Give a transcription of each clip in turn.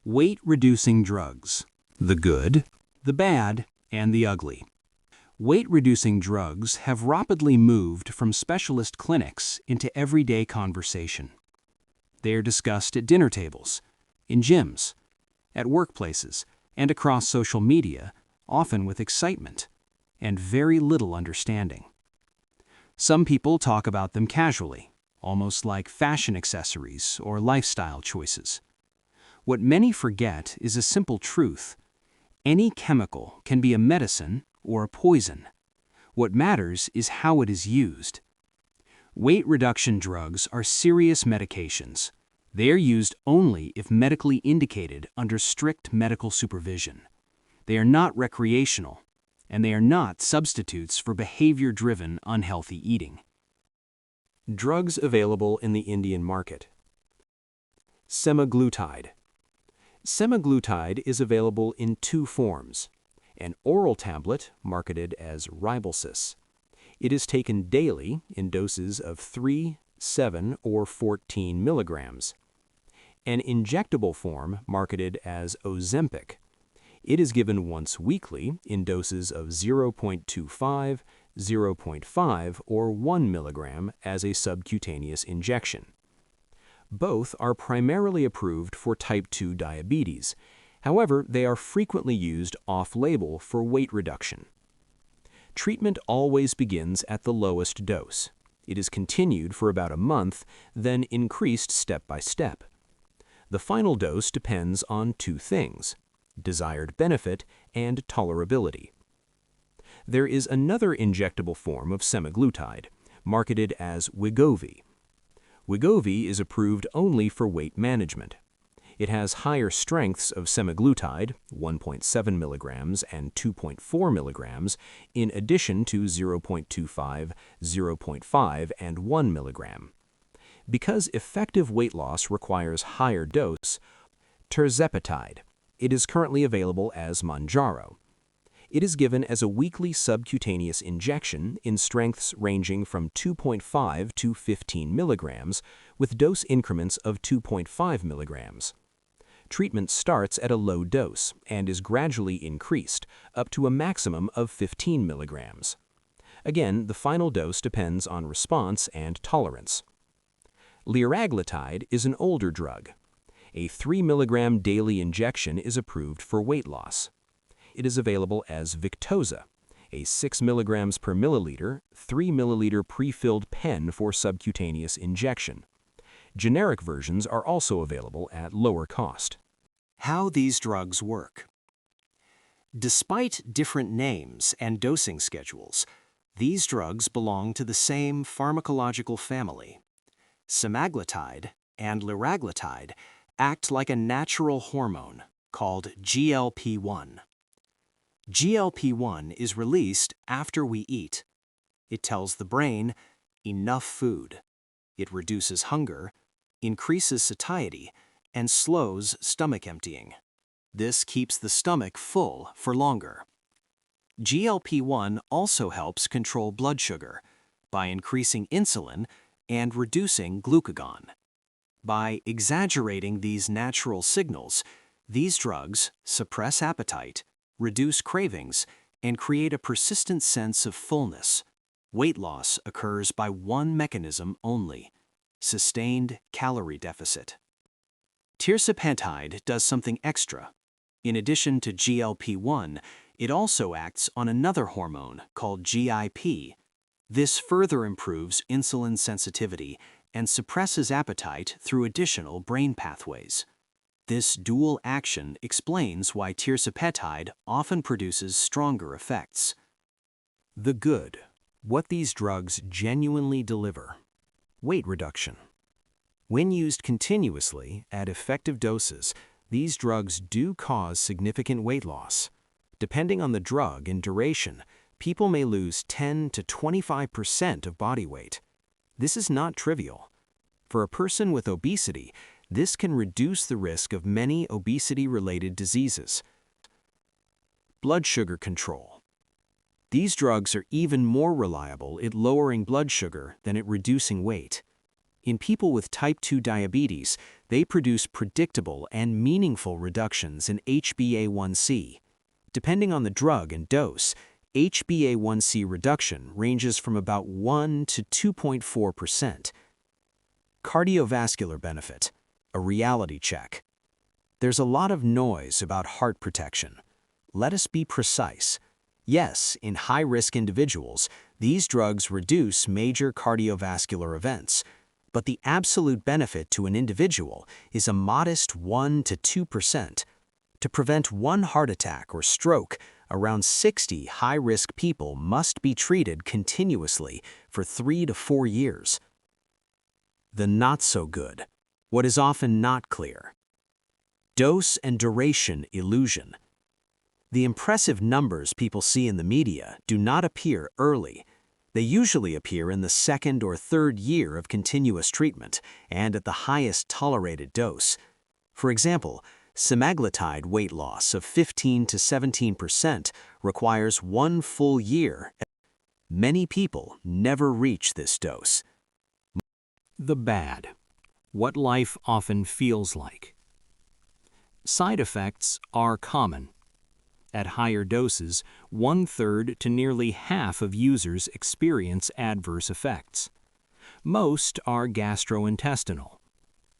Weight-reducing drugs. The good, the bad, and the ugly. Weight-reducing drugs have rapidly moved from specialist clinics into everyday conversation. They are discussed at dinner tables, in gyms, at workplaces, and across social media, often with excitement and very little understanding. Some people talk about them casually, almost like fashion accessories or lifestyle choices. What many forget is a simple truth. Any chemical can be a medicine or a poison. What matters is how it is used. Weight reduction drugs are serious medications. They are used only if medically indicated under strict medical supervision. They are not recreational, and they are not substitutes for behavior-driven unhealthy eating. Drugs available in the Indian market. Semaglutide. Semaglutide is available in two forms. An oral tablet marketed as Ribelsis. It is taken daily in doses of 3, 7, or 14 milligrams. An injectable form marketed as Ozempic. It is given once weekly in doses of 0.25, 0.5, or 1 milligram as a subcutaneous injection. Both are primarily approved for type 2 diabetes. However, they are frequently used off-label for weight reduction. Treatment always begins at the lowest dose. It is continued for about a month, then increased step by step. The final dose depends on two things: desired benefit and tolerability. There is another injectable form of semaglutide, marketed as Wegovy. Wegovy is approved only for weight management. It has higher strengths of semaglutide, 1.7 milligrams and 2.4 milligrams, in addition to 0.25, 0.5, and 1 milligram. Because effective weight loss requires higher dose, tirzepatide. It is currently available as Mounjaro. It is given as a weekly subcutaneous injection in strengths ranging from 2.5 to 15 milligrams, with dose increments of 2.5 milligrams. Treatment starts at a low dose and is gradually increased, up to a maximum of 15 milligrams. Again, the final dose depends on response and tolerance. Liraglutide is an older drug. A 3 milligram daily injection is approved for weight loss. It is available as Victoza, a 6 milligrams per milliliter, 3 milliliter pre-filled pen for subcutaneous injection. Generic versions are also available at lower cost. How these drugs work. Despite different names and dosing schedules, these drugs belong to the same pharmacological family. Semaglutide and liraglutide act like a natural hormone called GLP-1. GLP-1 is released after we eat. It tells the brain, enough food. It reduces hunger, increases satiety, and slows stomach emptying. This keeps the stomach full for longer. GLP-1 also helps control blood sugar by increasing insulin and reducing glucagon. By exaggerating these natural signals, these drugs suppress appetite, reduce cravings, and create a persistent sense of fullness. Weight loss occurs by one mechanism only: sustained calorie deficit. Tirzepatide does something extra. In addition to GLP-1, it also acts on another hormone called GIP. This further improves insulin sensitivity and suppresses appetite through additional brain pathways. This dual action explains why tirzepatide often produces stronger effects. The good. What these drugs genuinely deliver. Weight reduction. When used continuously at effective doses, these drugs do cause significant weight loss. Depending on the drug and duration, people may lose 10 to 25% of body weight. This is not trivial. For a person with obesity, this can reduce the risk of many obesity-related diseases. Blood sugar control. These drugs are even more reliable at lowering blood sugar than at reducing weight. In people with type 2 diabetes, they produce predictable and meaningful reductions in HbA1c. Depending on the drug and dose, HbA1c reduction ranges from about 1 to 2.4%. Cardiovascular benefit, a reality check. There's a lot of noise about heart protection. Let us be precise. Yes, in high-risk individuals, these drugs reduce major cardiovascular events, but the absolute benefit to an individual is a modest 1 to 2%. To prevent one heart attack or stroke, around 60 high-risk people must be treated continuously for 3 to 4 years. The not-so-good, what is often not clear. Dose and duration illusion. The impressive numbers people see in the media do not appear early. They usually appear in the second or third year of continuous treatment and at the highest tolerated dose. For example, semaglutide weight loss of 15 to 17% requires 1 full year. Many people never reach this dose. The bad. What life often feels like. Side effects are common. At higher doses, 1/3 to nearly half of users experience adverse effects. Most are gastrointestinal: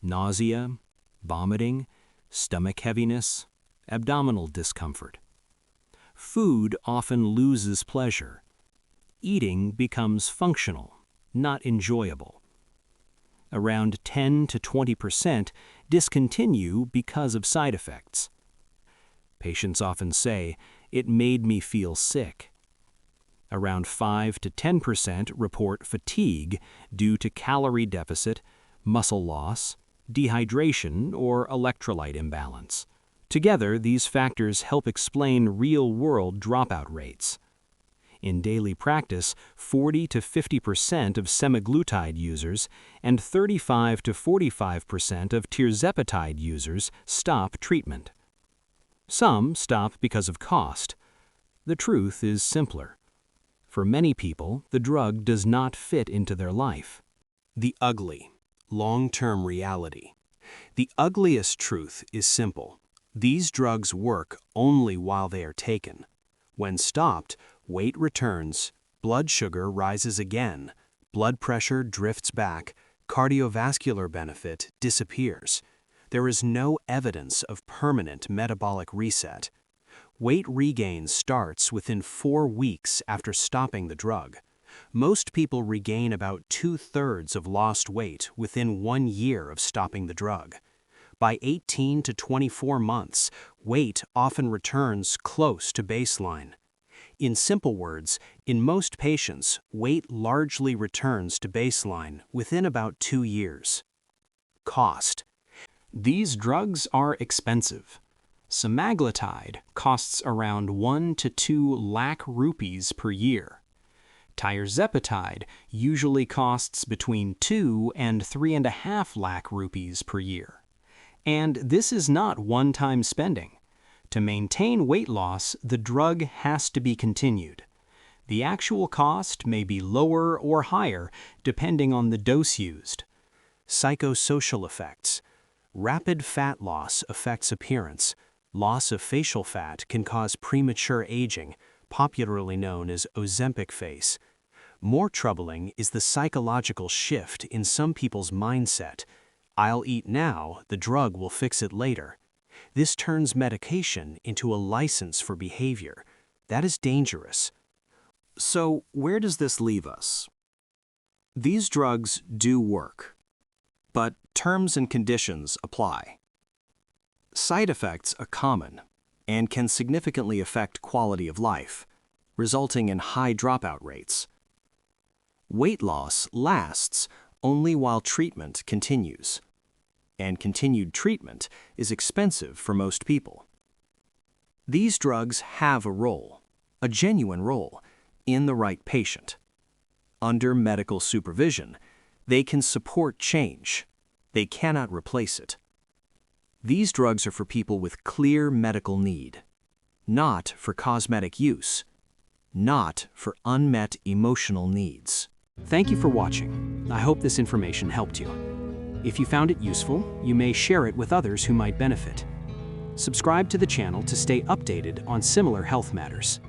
nausea, vomiting, stomach heaviness, abdominal discomfort. Food often loses pleasure. Eating becomes functional, not enjoyable. Around 10 to 20% discontinue because of side effects. Patients often say, "It made me feel sick." Around 5 to 10% report fatigue due to calorie deficit, muscle loss, dehydration, or electrolyte imbalance. Together, these factors help explain real-world dropout rates. In daily practice, 40 to 50% of semaglutide users and 35 to 45% of tirzepatide users stop treatment. Some stop because of cost. The truth is simpler. For many people, the drug does not fit into their life. The ugly, long-term reality. The ugliest truth is simple. These drugs work only while they are taken. When stopped, weight returns, blood sugar rises again, blood pressure drifts back, cardiovascular benefit disappears. There is no evidence of permanent metabolic reset. Weight regain starts within 4 weeks after stopping the drug. Most people regain about 2/3 of lost weight within 1 year of stopping the drug. By 18 to 24 months, weight often returns close to baseline. In simple words, in most patients, weight largely returns to baseline within about 2 years. Cost. These drugs are expensive. Semaglutide costs around 1 to 2 lakh rupees per year. Tirzepatide usually costs between 2 and 3.5 lakh rupees per year. And this is not one-time spending. To maintain weight loss, the drug has to be continued. The actual cost may be lower or higher depending on the dose used. Psychosocial effects. Rapid fat loss affects appearance. Loss of facial fat can cause premature aging, popularly known as Ozempic face. More troubling is the psychological shift in some people's mindset. "I'll eat now, the drug will fix it later." This turns medication into a license for behavior. That is dangerous. So, where does this leave us? These drugs do work, but terms and conditions apply. Side effects are common and can significantly affect quality of life, resulting in high dropout rates. Weight loss lasts only while treatment continues, and continued treatment is expensive for most people. These drugs have a role, a genuine role, in the right patient. Under medical supervision, they can support change. They cannot replace it. These drugs are for people with clear medical need, not for cosmetic use, not for unmet emotional needs. Thank you for watching. I hope this information helped you. If you found it useful, you may share it with others who might benefit. Subscribe to the channel to stay updated on similar health matters.